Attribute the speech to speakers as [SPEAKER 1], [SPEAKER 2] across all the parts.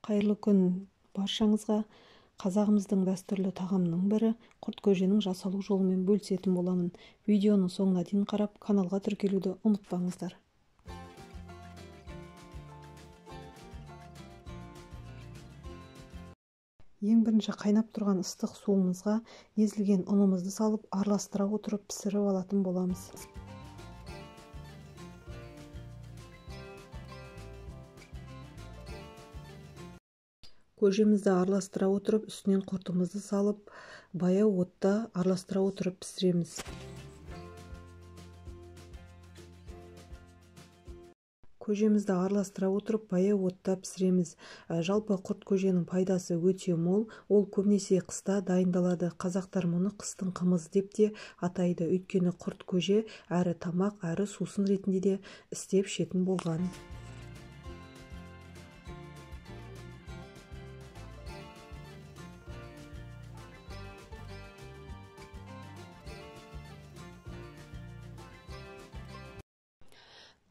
[SPEAKER 1] Қайырлы күн баршаңызға. Қазағымыздың дәстүрлі тағамының бірі құрт көженің жасалу жолымен бөлісетін боламын. Видеоны соңына дейін қарап, каналға тіркелуді ұмытпаңыздар. Ең бірінші қайнап тұрған ыстық суымызға езілген ұнымызды салып, араластыра отырып пісіріп алатын боламыз. Көжемізді араластыра отырып, үстінен құртымызды салып, баяу отта араластыра отырып пісіреміз. Көжемізді араластыра отырып, баяу отта пісіреміз. Жалпы құрт көженің пайдасы өте мол. Ол көбінесе қыста дайындалады. Қазақтар мұны қыстың қымызы деп те атайды. Өйткені құрт көже әрі тамақ, әрі сусын ретінде де істеп ішетін болған.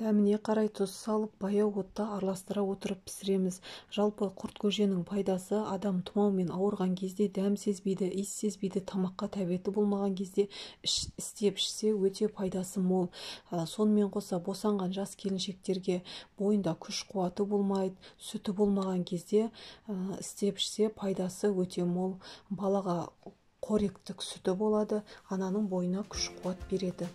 [SPEAKER 1] Дәміне қарай тұз салып, баяу отта араластыра отырып пісіреміз. Жалпы құрт көженің пайдасы адам тұмаумен ауырған кезде дәм сезбейді, иіс сезбейді, тамаққа тәбеті болмаған кезде істеп ішсе өте пайдасы мол. Сонымен қоса босанған жас келіншектерге бойында күш қуаты болмайды, сүті болмаған кезде істеп ішсе пайдасы өте мол. Балаға қоректік сүті болады, ананың бойына күш қуат береді.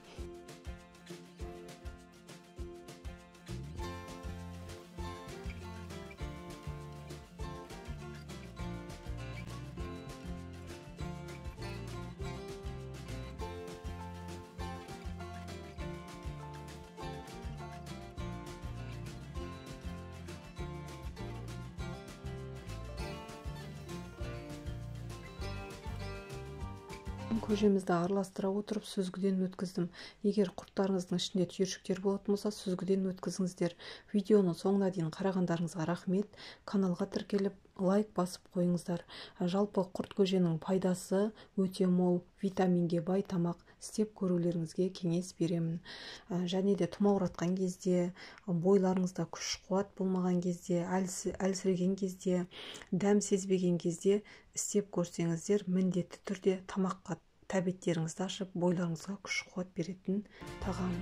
[SPEAKER 1] Көжемізді араластыра отырып сүзгіден өткіздім. Егер құрттарыңыздың ішінде түйіршіктер болатын болса, сүзгіден өткізіңіздер. Видеоны соңына дейін қарағандарыңызға рахмет. Каналға тіркеліп, лайк басып қойыңыздар. Жалпы құрт көженің пайдасы өте мол, витаминге бай тамақ. Істеп көрулеріңізге кеңес беремін. Және де тұмауратқан кезде, бойларыңызда күш қуат болмаған кезде, әлсіреген кезде, дәм сезбеген кезде істеп көрсеңіздер, міндетті түрде тамаққа тәбеттеріңізді ашып, бойларыңызға күш қуат беретін тағам.